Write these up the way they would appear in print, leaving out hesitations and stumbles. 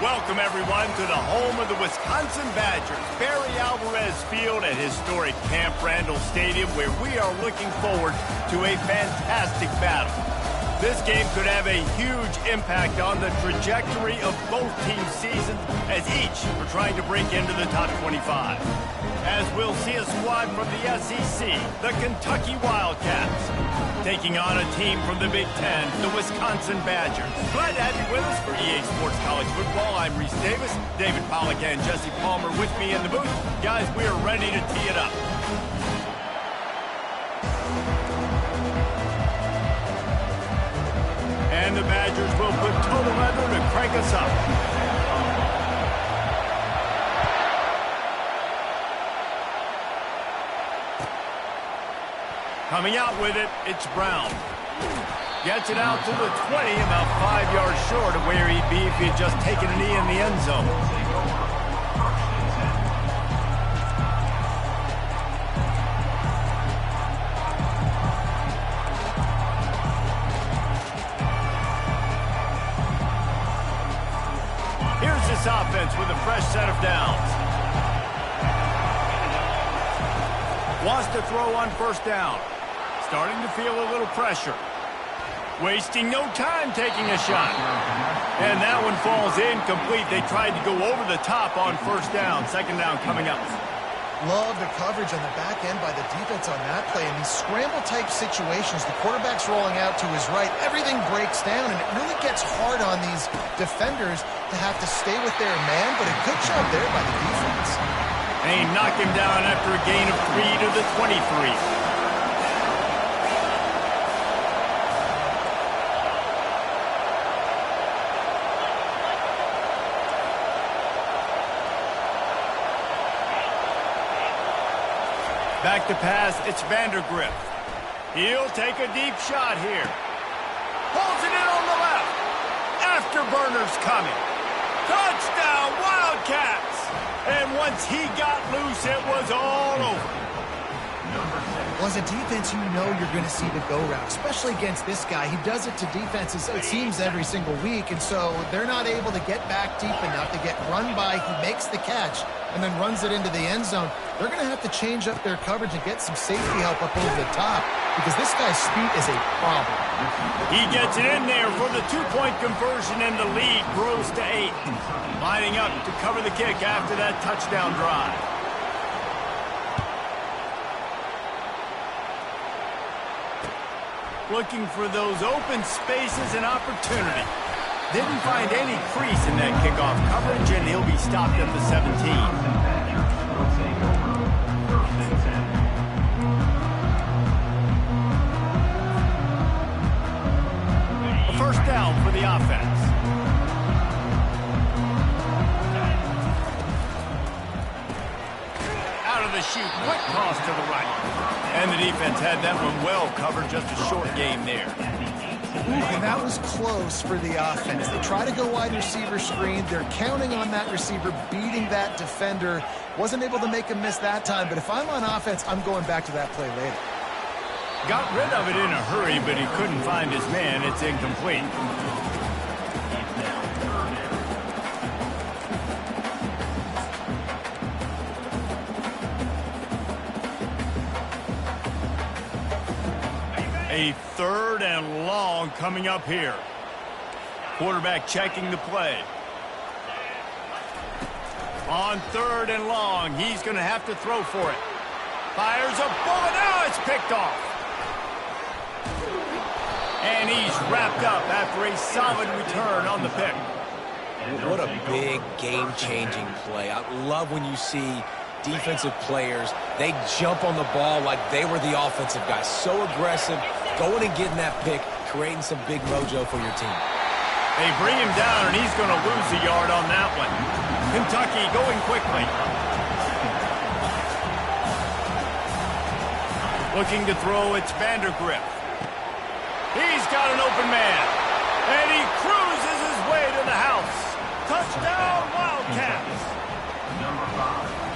Welcome, everyone, to the home of the Wisconsin Badgers, Barry Alvarez Field at historic Camp Randall Stadium, where we are looking forward to a fantastic battle. This game could have a huge impact on the trajectory of both teams' seasons, as each are trying to break into the top 25. As we'll see a squad from the SEC, the Kentucky Wildcats, taking on a team from the Big Ten, the Wisconsin Badgers. Glad to have you with us for EA Sports College Football. I'm Reese Davis, David Pollack and Jesse Palmer with me in the booth. Guys, we are ready to tee it up. And the Badgers will put total leather to crank us up. Coming out with it, it's Brown. Gets it out to the 20, about 5 yards short of where he'd be if he had just taken a knee in the end zone. Here's this offense with a fresh set of downs. Wants to throw on first down. Starting to feel a little pressure. Wasting no time taking a shot. And that one falls incomplete. They tried to go over the top on first down. Second down coming up. Love the coverage on the back end by the defense on that play. In these scramble-type situations, the quarterback's rolling out to his right. Everything breaks down, and it really gets hard on these defenders to have to stay with their man, but a good job there by the defense. And he knocked him down after a gain of 3 to the 23. Back to pass, it's Vandergrift. He'll take a deep shot here. Pulls it in on the left. Afterburner's coming. Touchdown, Wildcats! And once he got loose, it was all over. Well, as a defense, you know you're going to see the go route, especially against this guy. He does it to defenses, it seems, every single week, and so they're not able to get back deep enough to get run by. He makes the catch and then runs it into the end zone. They're going to have to change up their coverage and get some safety help up over the top because this guy's speed is a problem. He gets it in there for the 2-point conversion, and the lead grows to 8. Lining up to cover the kick after that touchdown drive. Looking for those open spaces and opportunity. Didn't find any crease in that kickoff coverage, and he'll be stopped at the 17. A first down for the offense. Out of the chute, quick toss to the right. And the defense had that one well covered, just a short game there. And that was close for the offense. They try to go wide receiver screen. They're counting on that receiver beating that defender. Wasn't able to make him miss that time, but if I'm on offense, I'm going back to that play later. Got rid of it in a hurry, but he couldn't find his man. It's incomplete. A third and long coming up here. Quarterback checking the play. On third and long, he's going to have to throw for it. Fires a bullet. Now it's picked off. And he's wrapped up after a solid return on the pick. What a big game-changing play. I love when you see defensive players, they jump on the ball like they were the offensive guys. So aggressive, going and getting that pick, creating some big mojo for your team. They bring him down, and he's going to lose a yard on that one. Kentucky going quickly. Looking to throw, it's Vandergrift. He's got an open man, and he cruises his way to the house. Touchdown, Wildcats.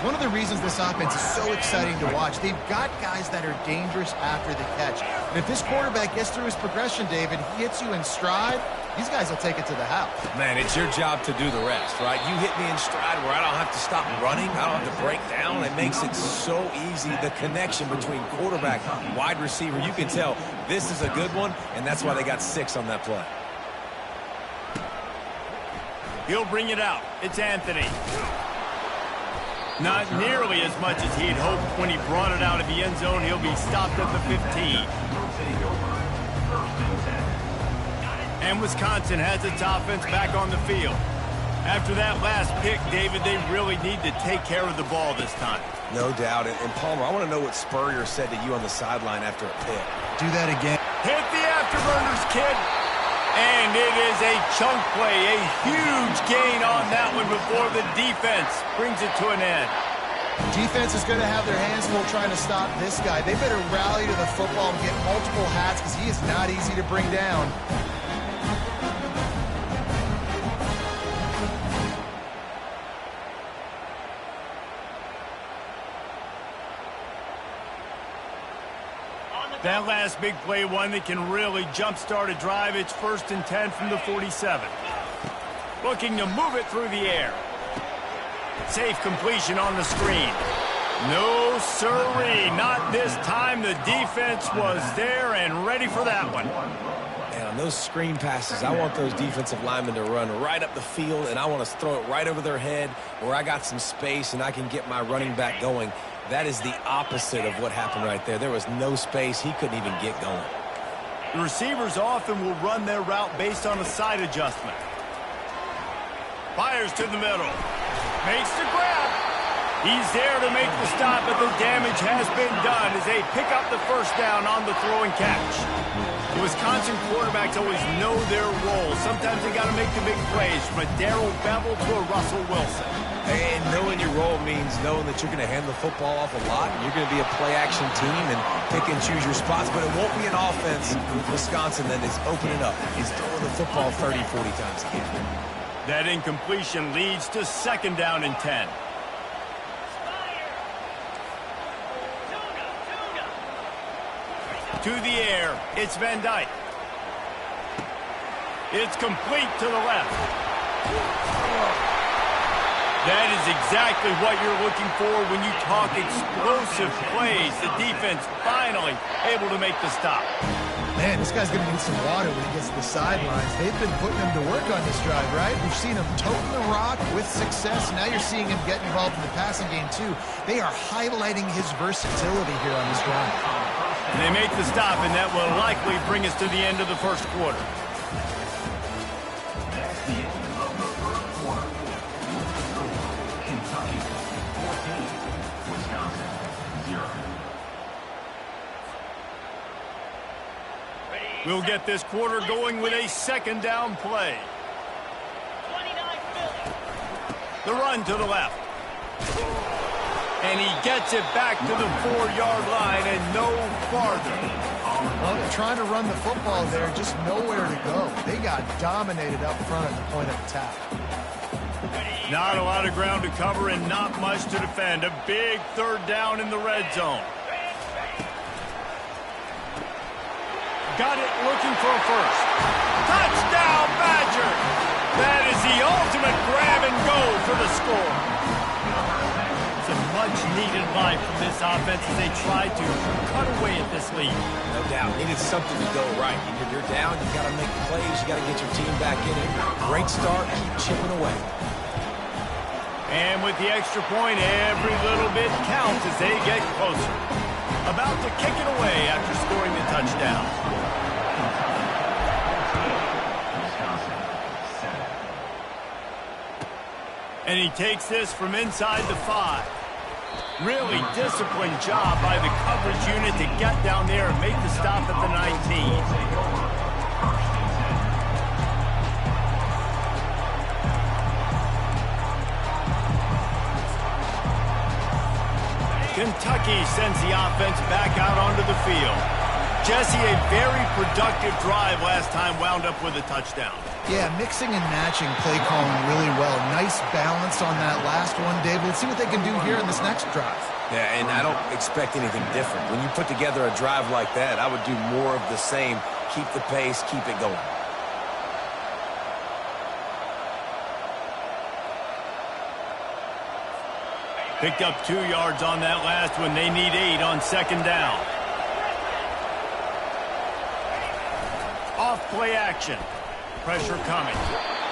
One of the reasons this offense is so exciting to watch, they've got guys that are dangerous after the catch. And if this quarterback gets through his progression, David, he hits you in stride, these guys will take it to the house. Man, it's your job to do the rest, right? You hit me in stride where I don't have to stop running. I don't have to break down. It makes it so easy, the connection between quarterback, wide receiver. You can tell this is a good one, and that's why they got 6 on that play. He'll bring it out. It's Anthony. Not nearly as much as he had hoped when he brought it out of the end zone. He'll be stopped at the 15. And Wisconsin has its offense back on the field. After that last pick, David, they really need to take care of the ball this time. No doubt. And Palmer, I want to know what Spurrier said to you on the sideline after a pick. Do that again. Hit the afterburners, kid. And it is a chunk play, a huge gain on that one before the defense brings it to an end. Defense is going to have their hands full trying to stop this guy. They better rally to the football and get multiple hats because he is not easy to bring down. That last big play, one that can really jumpstart a drive. It's 1st and 10 from the 47. Looking to move it through the air. Safe completion on the screen. No sirree, not this time. The defense was there and ready for that one. And on those screen passes, I want those defensive linemen to run right up the field, and I want to throw it right over their head where I got some space and I can get my running back going. That is the opposite of what happened right there. There was no space. He couldn't even get going. The receivers often will run their route based on a side adjustment. Fires to the middle. Makes the grab. He's there to make the stop, but the damage has been done as they pick up the first down on the throw and catch. The Wisconsin quarterbacks always know their role. Sometimes they got to make the big plays, from a Darrell Bevell to a Russell Wilson. And knowing your role means knowing that you're going to hand the football off a lot, and you're going to be a play-action team and pick and choose your spots, but it won't be an offense with Wisconsin that is opening up. He's throwing the football 30, 40 times a game. That incompletion leads to 2nd down and 10. To the air, it's Van Dyke. It's complete to the left. That is exactly what you're looking for when you talk explosive plays. The defense finally able to make the stop. Man, this guy's going to need some water when he gets to the sidelines. They've been putting him to work on this drive, right? We've seen him toting the rock with success. Now you're seeing him get involved in the passing game, too. They are highlighting his versatility here on this drive. And they make the stop, and that will likely bring us to the end of the first quarter. We'll get this quarter going with a 2nd down play. The run to the left. And he gets it back to the 4-yard line and no farther. Well, they're trying to run the football there, just nowhere to go. They got dominated up front at the point of attack. Not a lot of ground to cover and not much to defend. A big 3rd down in the red zone. Got it looking for a first. Touchdown, Badger! That is the ultimate grab and go for the score. It's a much-needed life from this offense as they try to cut away at this lead. No doubt. Needed something to go right. You're down, you got to make plays, you got to get your team back in it. Great start, keep chipping away. And with the extra point, every little bit counts as they get closer. About to kick it away after scoring the touchdown. And he takes this from inside the 5. Really disciplined job by the coverage unit to get down there and make the stop at the 19. Kentucky sends the offense back out onto the field. Jesse, a very productive drive last time, wound up with a touchdown. Yeah, mixing and matching play calling really well. Nice balance on that last one, Dave. Let's see what they can do here in this next drive. Yeah, and I don't expect anything different. When you put together a drive like that, I would do more of the same. Keep the pace, keep it going. Picked up 2 yards on that last one. They need 8 on second down. Off play action. Pressure coming.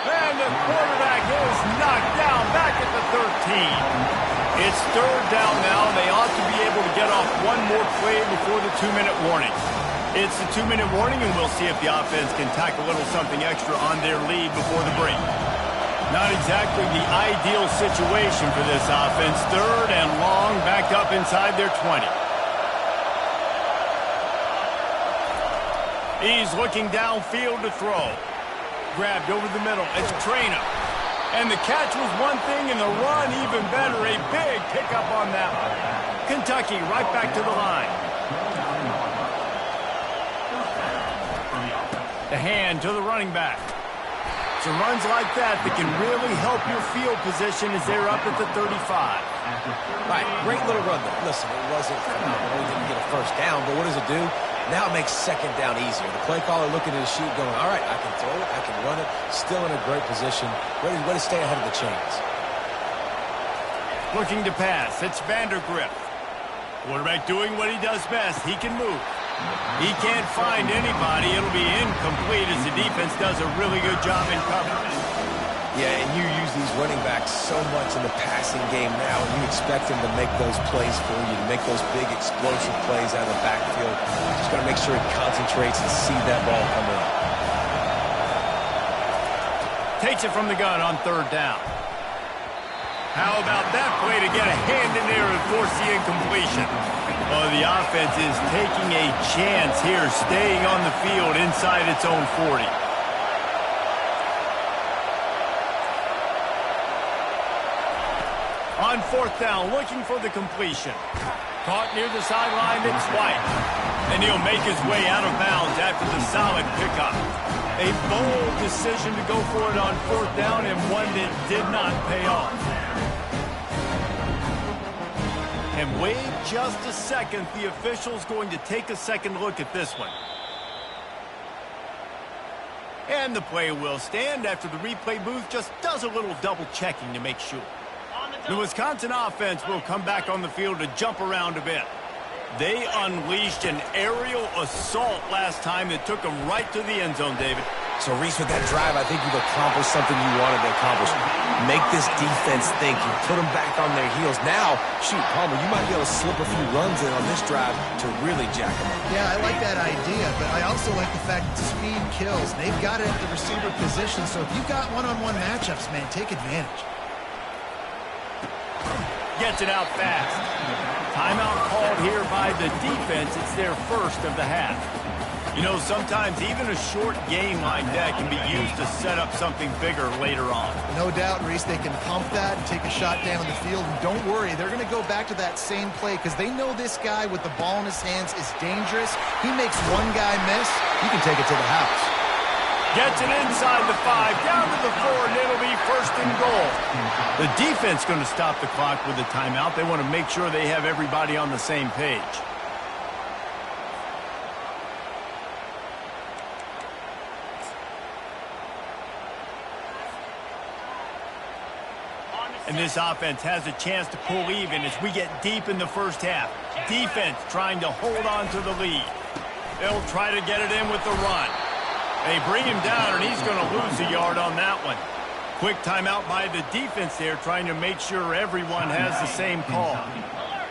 And the quarterback is knocked down back at the 13. It's third down now. They ought to be able to get off one more play before the 2-minute warning. It's the 2-minute warning, and we'll see if the offense can tack a little something extra on their lead before the break. Not exactly the ideal situation for this offense. Third and long, back up inside their 20. He's looking downfield to throw. Grabbed over the middle. It's Traynor. And the catch was one thing, and the run even better. A big pickup on that one. Kentucky right back to the line. The hand to the running back. So runs like that can really help your field position as they're up at the 35. Right, great little run there. Listen, it wasn't phenomenal. He didn't get a first down, but what does it do? Now it makes second down easier. The play caller looking at his sheet going, all right, I can throw it, I can run it, still in a great position, ready to stay ahead of the chains. Looking to pass, it's Vandergrift. Quarterback doing what he does best. He can move. He can't find anybody. It'll be incomplete as the defense does a really good job in coverage. Yeah, and you use these running backs so much in the passing game now, and you expect them to make those plays for you, to make those big explosive plays out of the backfield. Just got to make sure he concentrates and see that ball come in. Takes it from the gun on third down. How about that play to get a hand in there and force the incompletion? Well, the offense is taking a chance here, staying on the field inside its own 40. On fourth down, looking for the completion. Caught near the sideline, it's White. And he'll make his way out of bounds after the solid pickup. A bold decision to go for it on fourth down, and one that did not pay off. And wait just a second. The official's going to take a second look at this one. And the play will stand after the replay booth just does a little double checking to make sure. The Wisconsin offense will come back on the field to jump around a bit. They unleashed an aerial assault last time that took them right to the end zone, David. So, Reese, with that drive, I think you've accomplished something you wanted to accomplish. Make this defense think. You put them back on their heels. Now, shoot, Palmer, you might be able to slip a few runs in on this drive to really jack them up. Yeah, I like that idea, but I also like the fact that speed kills. They've got it at the receiver position, so if you've got one-on-one matchups, man, take advantage. Gets it out fast. Timeout called here by the defense. It's their first of the half. You know, sometimes even a short game like that can be used to set up something bigger later on. No doubt, Reese, they can pump that and take a shot down the field. And don't worry, they're going to go back to that same play because they know this guy with the ball in his hands is dangerous. He makes one guy miss, you can take it to the house. Gets it inside the 5, down to the 4, and it'll be first and goal. The defense going to stop the clock with a timeout. They want to make sure they have everybody on the same page. And this offense has a chance to pull even as we get deep in the first half. Defense trying to hold on to the lead. They'll try to get it in with the run. They bring him down, and he's going to lose a yard on that one. Quick timeout by the defense there, trying to make sure everyone has the same call.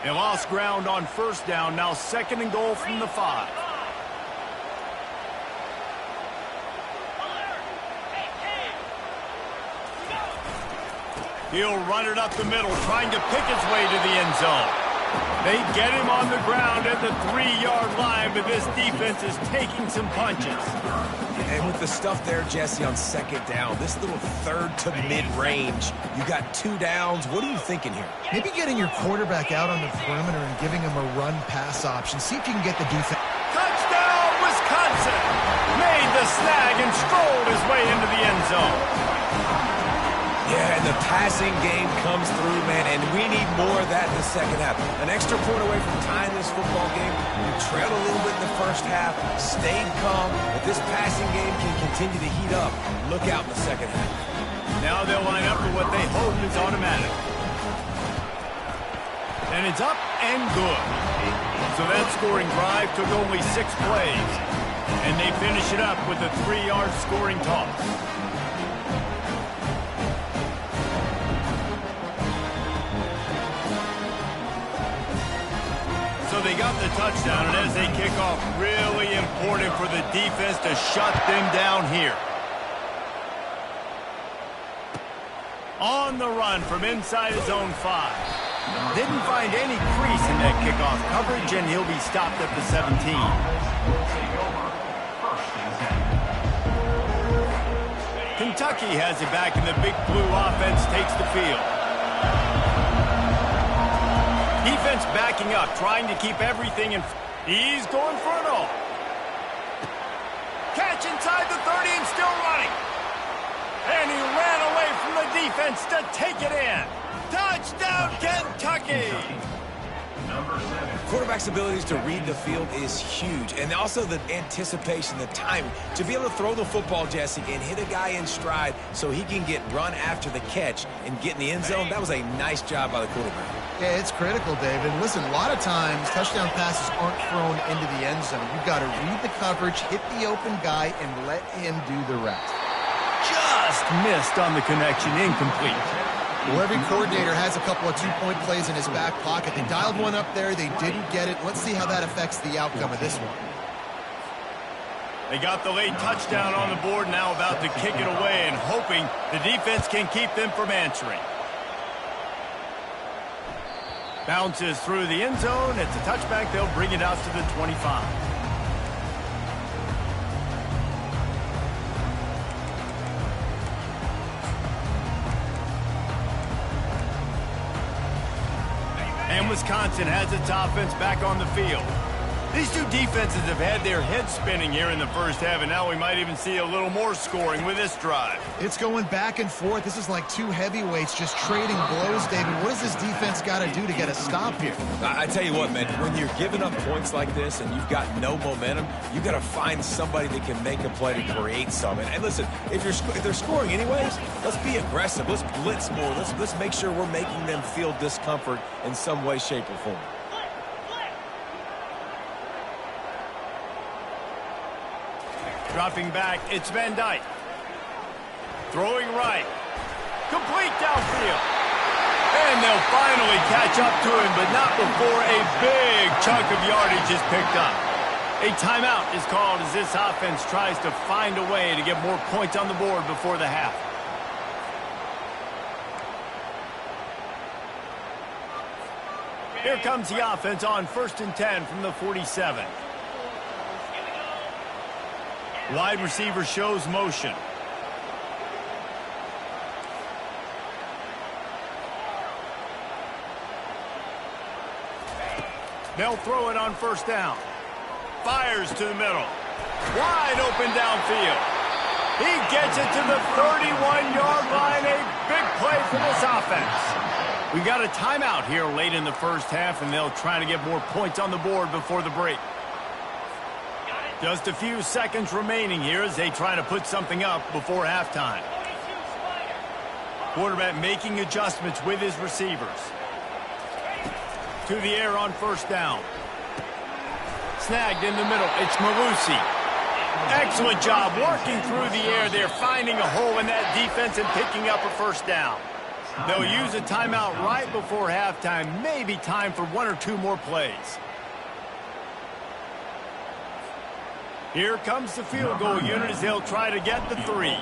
They lost ground on first down, now second and goal from the 5. He'll run it up the middle, trying to pick his way to the end zone. They get him on the ground at the 3-yard line, but this defense is taking some punches. And with the stuff there, Jesse, on second down, this little third to mid-range, you got 2 downs. What are you thinking here? Maybe getting your quarterback out on the perimeter and giving him a run-pass option. See if you can get the defense. Touchdown, Wisconsin! Made the snag and strolled his way into the end zone. Yeah, and the passing game comes through, man, and we need more of that in the second half. An extra point away from tying this football game. We trailed a little bit in the first half, stayed calm, but this passing game can continue to heat up. Look out in the second half. Now they'll line up for what they hope is automatic. And it's up and good. So that scoring drive took only 6 plays. And they finish it up with a 3-yard scoring toss. So they got the touchdown, and as they kick off, really important for the defense to shut them down here. On the run from inside his own 5. Didn't find any crease in that kickoff coverage, and he'll be stopped at the 17. Kentucky has it back, and the Big Blue offense takes the field. Defense backing up, trying to keep everything in. He's going for it all. Catch inside the 30 and still running. And he ran away from the defense to take it in. Touchdown, Kentucky! Quarterback's abilities to read the field is huge, and also the anticipation, the timing. To be able to throw the football, Jesse, and hit a guy in stride so he can get run after the catch and get in the end zone, that was a nice job by the quarterback. Yeah, it's critical, David. Listen, a lot of times touchdown passes aren't thrown into the end zone. You've got to read the coverage, hit the open guy, and let him do the rest. Just missed on the connection, incomplete. Well, every coordinator has a couple of 2-point plays in his back pocket. They dialed one up there. They didn't get it. Let's see how that affects the outcome of this one. They got the late touchdown on the board, now about to kick it away and hoping the defense can keep them from answering. Bounces through the end zone. It's a touchback. They'll bring it out to the 25. And Wisconsin has its offense back on the field. These two defenses have had their heads spinning here in the first half, and now we might even see a little more scoring with this drive. It's going back and forth. This is like two heavyweights just trading blows, David. What does this defense got to do to get a stop here? I tell you what, man, when you're giving up points like this and you've got no momentum, you got to find somebody that can make a play to create something. And listen, if they're scoring anyways, let's be aggressive. Let's blitz more. Let's make sure we're making them feel discomfort in some way, shape, or form. Dropping back, it's Van Dyke. Throwing right. Complete downfield. And they'll finally catch up to him, but not before a big chunk of yardage is picked up. A timeout is called as this offense tries to find a way to get more points on the board before the half. Here comes the offense on 1st and 10 from the 47. Wide receiver shows motion. They'll throw it on 1st down. Fires to the middle. Wide open downfield. He gets it to the 31-yard line. A big play for this offense. We got a timeout here late in the first half, and they'll try to get more points on the board before the break. Just a few seconds remaining here as they try to put something up before halftime. Quarterback making adjustments with his receivers. To the air on 1st down. Snagged in the middle. It's Malusi. Excellent job working through the air there, finding a hole in that defense and picking up a 1st down. They'll use a timeout right before halftime. Maybe time for 1 or 2 more plays. Here comes the field goal unit as they'll try to get the 3.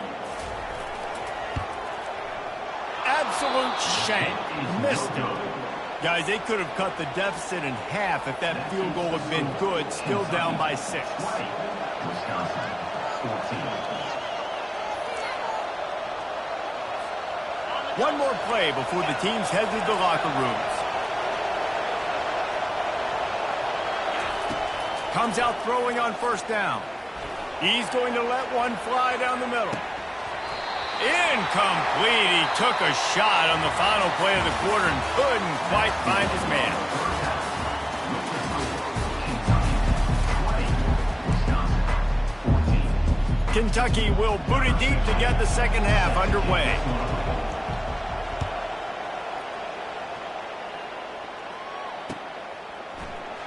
Absolute shank. Missed it. Guys, they could have cut the deficit in half if that field goal had been good. Still down by 6. One more play before the teams head to the locker rooms. Comes out throwing on 1st down. He's going to let one fly down the middle. Incomplete. He took a shot on the final play of the quarter and couldn't quite find his man. Kentucky will boot it deep to get the second half underway.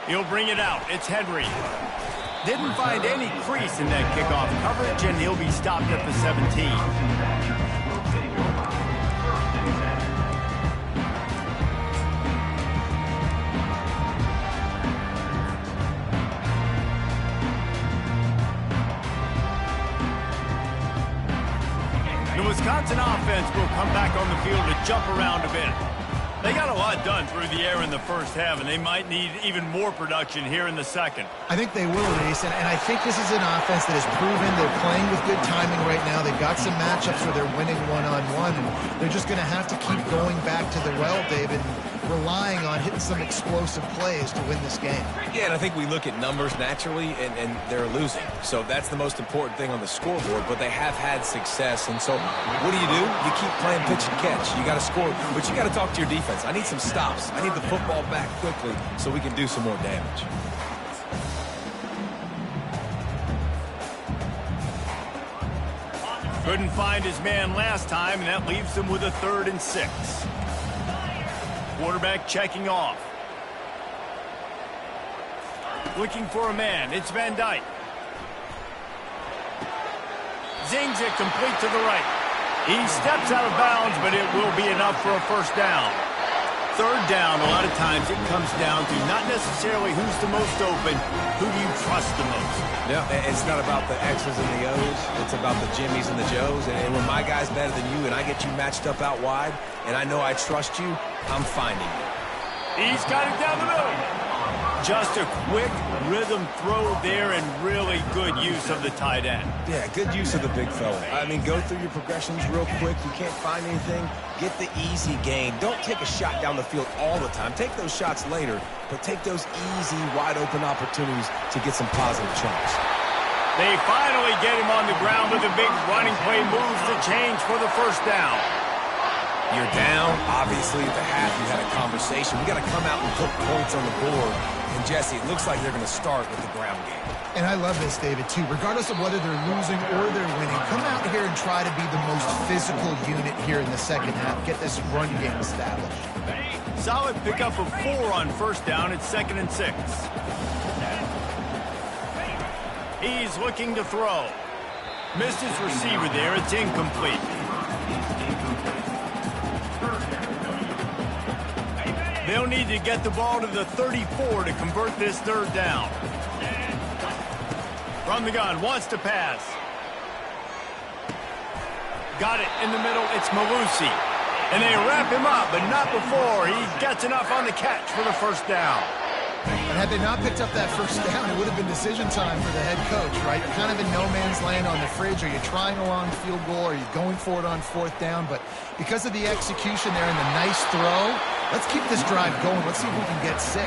He'll bring it out. It's Henry. Didn't find any crease in that kickoff coverage, and he'll be stopped at the 17. The Wisconsin offense will come back on the field to jump around a bit. They got a lot done through the air in the first half, and they might need even more production here in the second. I think they will, Reese, and I think this is an offense that has proven they're playing with good timing right now. They've got some matchups where they're winning one-on-one, and they're just going to have to keep going back to the well, David, and relying on hitting some explosive plays to win this game. Yeah, and I think we look at numbers naturally, and they're losing. So that's the most important thing on the scoreboard, but they have had success. And so what do? You keep playing pitch and catch. You got to score, but you got to talk to your defense. I need some stops. I need the football back quickly so we can do some more damage. Couldn't find his man last time, and that leaves him with a 3rd and 6. Quarterback checking off. Looking for a man. It's Van Dyke. Zings it complete to the right. He steps out of bounds, but it will be enough for a first down. 3rd down, a lot of times it comes down to not necessarily who's the most open, who do you trust the most. Yeah, it's not about the X's and the O's. It's about the Jimmies and the Joes. And when my guy's better than you and I get you matched up out wide and I know I trust you, I'm finding you. He's got it down the middle. Just a quick rhythm throw there and really good use of the tight end. Yeah, good use of the big fella. I mean, go through your progressions real quick. You can't find anything. Get the easy gain. Don't take a shot down the field all the time. Take those shots later, but take those easy, wide-open opportunities to get some positive chunks. They finally get him on the ground with a big running play, moves the change for the first down. You're down. Obviously, at the half, you had a conversation. We got to come out and put points on the board. And, Jesse, it looks like they're going to start with the ground game. And I love this, David, too. Regardless of whether they're losing or they're winning, come out here and try to be the most physical unit here in the second half. Get this run game established. Solid pickup of 4 on first down. It's 2nd and 6. He's looking to throw. Missed his receiver there. It's incomplete. They'll need to get the ball to the 34 to convert this 3rd down. From the gun, wants to pass. Got it in the middle, it's Malusi. And they wrap him up, but not before he gets enough on the catch for the first down. And had they not picked up that first down, it would have been decision time for the head coach, right? You're kind of in no man's land on the fridge. Are you trying a long field goal? Are you going for it on 4th down? But because of the execution there and the nice throw, let's keep this drive going. Let's see if we can get 6.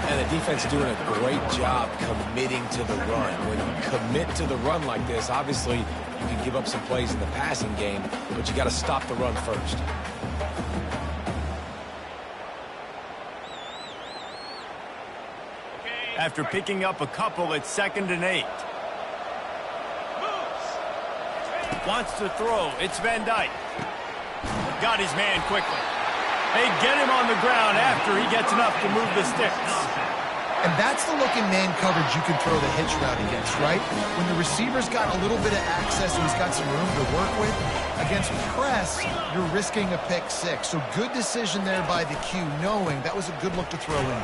And the defense doing a great job committing to the run. When you commit to the run like this, obviously you can give up some plays in the passing game, but you got to stop the run first. After picking up a couple, it's 2nd and 8. Wants to throw. It's Van Dyke. Got his man quickly. They get him on the ground after he gets enough to move the sticks. And that's the look in man coverage you can throw the hitch route against, right? When the receiver's got a little bit of access, so he's got some room to work with. Against press, you're risking a pick 6. So good decision there by the Q, knowing that was a good look to throw in.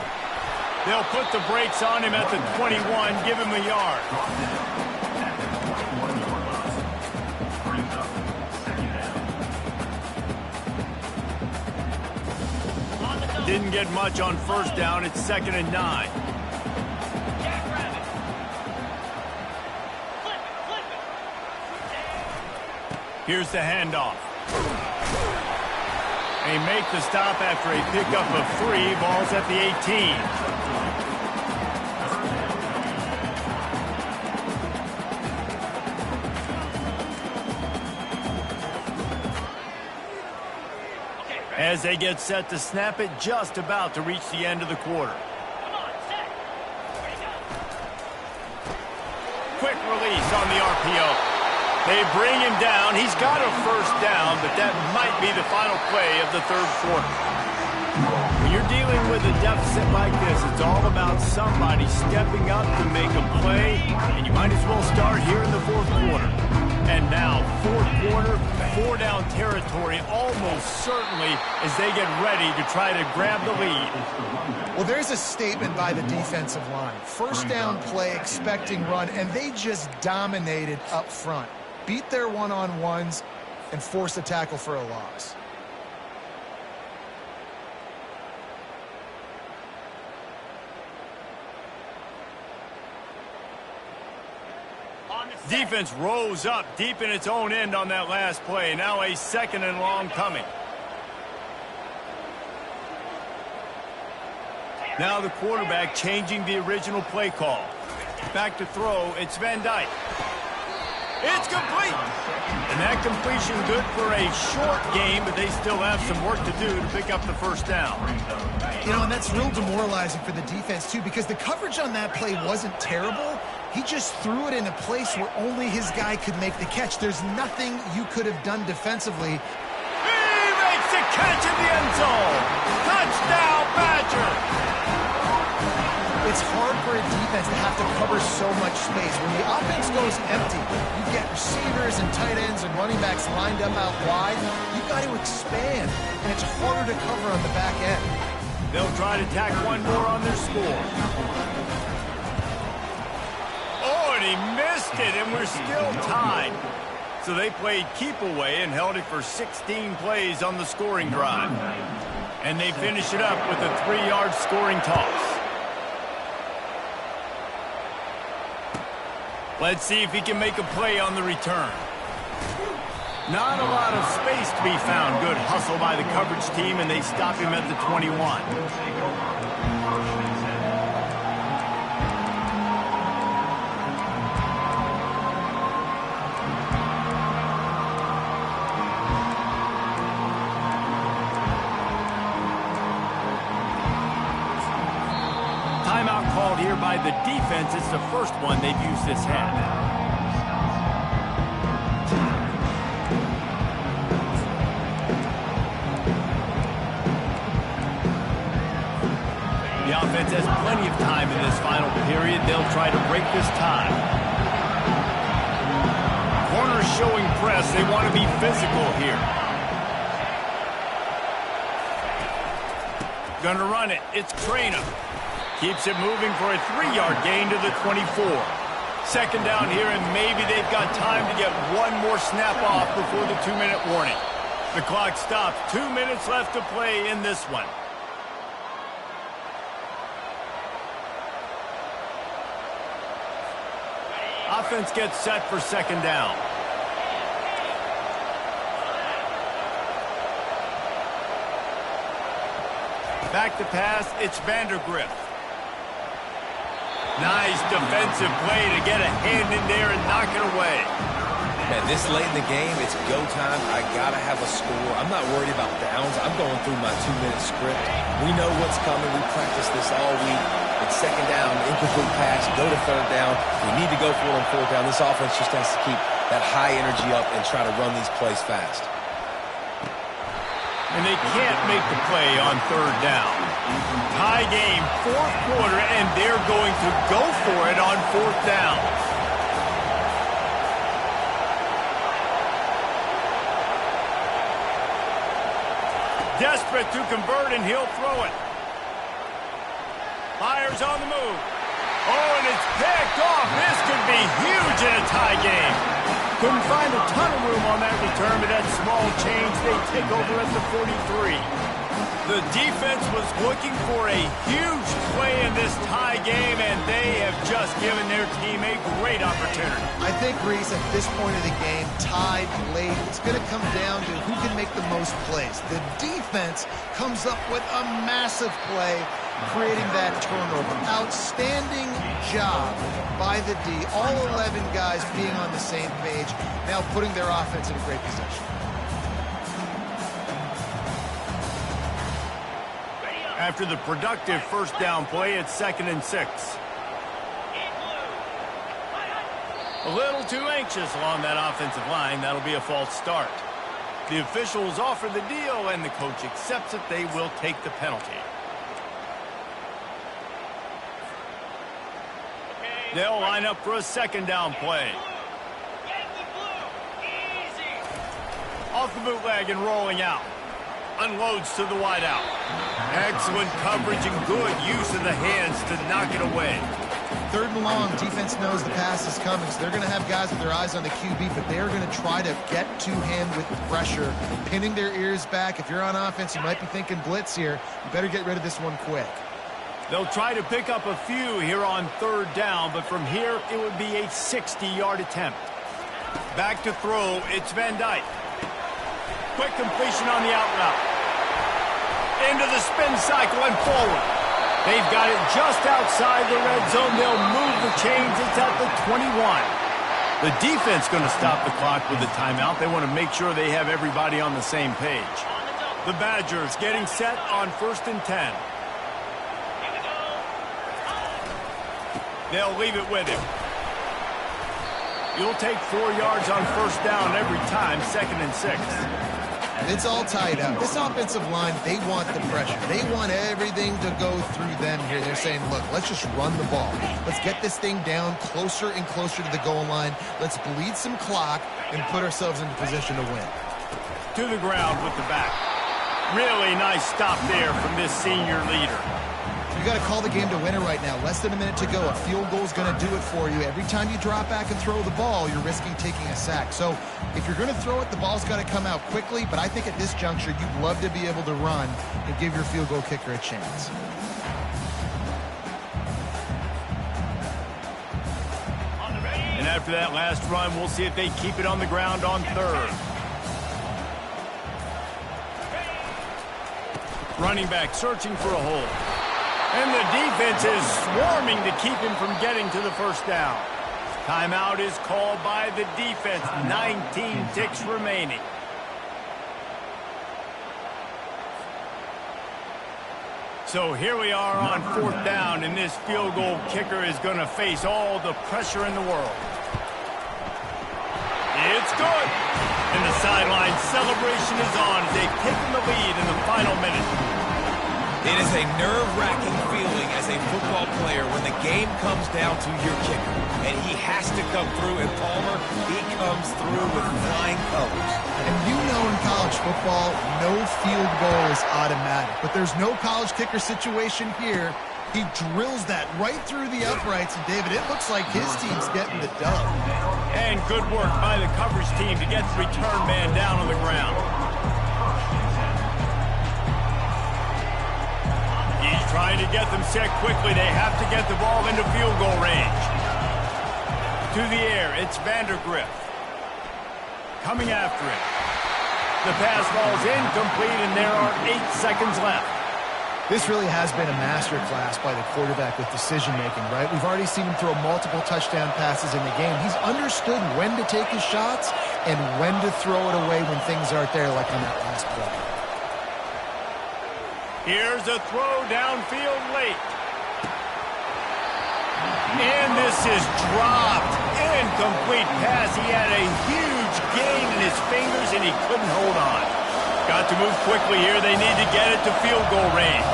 They'll put the brakes on him at the 21, give him a yard. Didn't get much on first down. It's 2nd and 9. Here's the handoff. They make the stop after a pickup of 3. Ball's at the 18. As they get set to snap it, just about to reach the end of the quarter. Quick release on the RPO. They bring him down. He's got a first down, but that might be the final play of the 3rd quarter. When you're dealing with a deficit like this, it's all about somebody stepping up to make a play, and you might as well start here in the fourth quarter. And now, fourth quarter, 4-down territory almost certainly as they get ready to try to grab the lead. Well, there's a statement by the defensive line. First down play, expecting run, and they just dominated up front. Beat their one-on-ones and force a tackle for a loss. Defense rose up deep in its own end on that last play. Now a 2nd and long coming. Now the quarterback changing the original play call. Back to throw, it's Van Dyke. It's complete! And that completion good for a short game, but they still have some work to do to pick up the first down. You know, and that's real demoralizing for the defense, too, because the coverage on that play wasn't terrible. He just threw it in a place where only his guy could make the catch. There's nothing you could have done defensively. He makes the catch in the end zone! Touchdown, Badger! It's hard for a defense to have to cover so much space. When the offense goes empty, you get receivers and tight ends and running backs lined up out wide. You've got to expand, and it's harder to cover on the back end. They'll try to tack one more on their score. Oh, and he missed it, and we're still tied. So they played keep away and held it for 16 plays on the scoring drive. And they finish it up with a 3-yard scoring toss. Let's see if he can make a play on the return. Not a lot of space to be found. Good hustle by the coverage team, and they stop him at the 21. Timeout called here by the defense. It's the first one they've used this half. The offense has plenty of time in this final period. They'll try to break this tie. Corners showing press. They want to be physical here. Gonna run it. It's Traynor. Keeps it moving for a 3-yard gain to the 24. 2nd down here, and maybe they've got time to get one more snap off before the 2-minute warning. The clock stops. 2 minutes left to play in this one. Offense gets set for 2nd down. Back to pass, it's Vandergrift. Nice defensive play to get a hand in there and knock it away. Man, this late in the game, it's go time. I got to have a score. I'm not worried about downs. I'm going through my 2-minute script. We know what's coming. We practiced this all week. It's 2nd down, incomplete pass, go to 3rd down. We need to go for it on 4th down. This offense just has to keep that high energy up and try to run these plays fast. And they can't make the play on 3rd down. Tie game, 4th quarter, and they're going to go for it on 4th down. Desperate to convert, and he'll throw it. Fires on the move. Oh, and it's picked off. This could be huge in a tie game. Couldn't find a ton of room on that return, but that small change, they take over at the 43. The defense was looking for a huge play in this tie game, and they have just given their team a great opportunity. I think, Reese, at this point of the game, tied late, it's going to come down to who can make the most plays. The defense comes up with a massive play, creating that turnover. Outstanding job by the D. All 11 guys being on the same page, now putting their offense in a great position. After the productive 1st down play, it's 2nd and 6. A little too anxious along that offensive line. That'll be a false start. The officials offer the deal, and the coach accepts it. They will take the penalty. They'll line up for a second down play. Off the bootleg and rolling out. Unloads to the wideout. Excellent coverage and good use of the hands to knock it away. 3rd and long, defense knows the pass is coming, so they're going to have guys with their eyes on the QB, but they're going to try to get to him with pressure, pinning their ears back. If you're on offense, you might be thinking blitz here. You better get rid of this one quick. They'll try to pick up a few here on 3rd down, but from here, it would be a 60-yard attempt. Back to throw, it's Van Dyke. Quick completion on the out route. Into the spin cycle and forward. They've got it just outside the red zone. They'll move the chains. It's at the 21. The defense going to stop the clock with a timeout. They want to make sure they have everybody on the same page. The Badgers getting set on 1st and 10. They'll leave it with him. You'll take 4 yards on 1st down every time, 2nd and 6. It's all tied up. This offensive line, they want the pressure. They want everything to go through them here. They're saying, look, let's just run the ball. Let's get this thing down closer and closer to the goal line. Let's bleed some clock and put ourselves into position to win. To the ground with the back. Really nice stop there from this senior leader. You got to call the game to win it right now. Less than a minute to go. A field goal is going to do it for you. Every time you drop back and throw the ball, you're risking taking a sack. So if you're going to throw it, the ball's got to come out quickly. But I think at this juncture, you'd love to be able to run and give your field goal kicker a chance. And after that last run, we'll see if they keep it on the ground on 3rd. Running back searching for a hole. And the defense is swarming to keep him from getting to the 1st down. Timeout is called by the defense. 19 ticks remaining. So here we are on 4th down, and this field goal kicker is going to face all the pressure in the world. It's good. And the sideline celebration is on as they've taken the lead in the final minute. It is a nerve-wracking feeling as a football player when the game comes down to your kicker. And he has to come through, and Palmer, he comes through with flying colors. And you know in college football, no field goal is automatic. But there's no college kicker situation here. He drills that right through the uprights. And, David, it looks like his team's getting the dub. And good work by the coverage team to get the return man down on the ground. He's trying to get them set quickly. They have to get the ball into field goal range. To the air, it's Vandergriff. Coming after it. The pass ball's incomplete, and there are 8 seconds left. This really has been a masterclass by the quarterback with decision-making, right? We've already seen him throw multiple touchdown passes in the game. He's understood when to take his shots and when to throw it away when things aren't there, like on that last play. Here's a throw downfield late. And this is dropped. Incomplete pass. He had a huge gain in his fingers, and he couldn't hold on. Got to move quickly here. They need to get it to field goal range.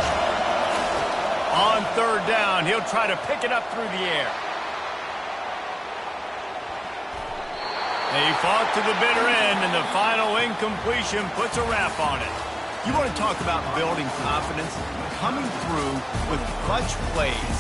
On 3rd down, he'll try to pick it up through the air. They fought to the bitter end, and the final incompletion puts a wrap on it. You want to talk about building confidence? Coming through with clutch plays,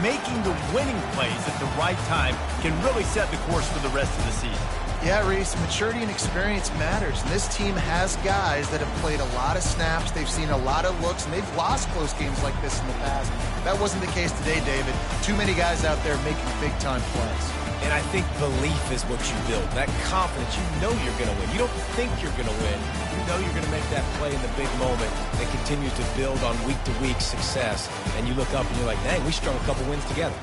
making the winning plays at the right time can really set the course for the rest of the season. Yeah, Reese, maturity and experience matters. And this team has guys that have played a lot of snaps. They've seen a lot of looks, and they've lost close games like this in the past. That wasn't the case today, David. Too many guys out there making big-time plays. And I think belief is what you build. That confidence, you know you're going to win. You don't think you're going to win. You know you're going to make that play in the big moment that continues to build on week-to-week success. And you look up and you're like, dang, we strung a couple wins together.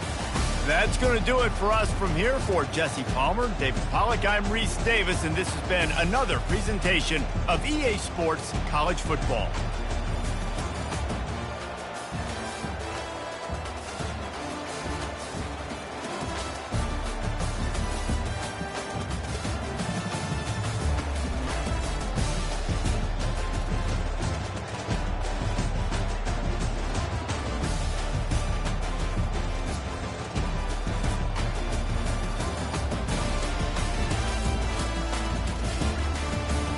That's going to do it for us from here. For Jesse Palmer, David Pollack, I'm Reese Davis, and this has been another presentation of EA Sports College Football.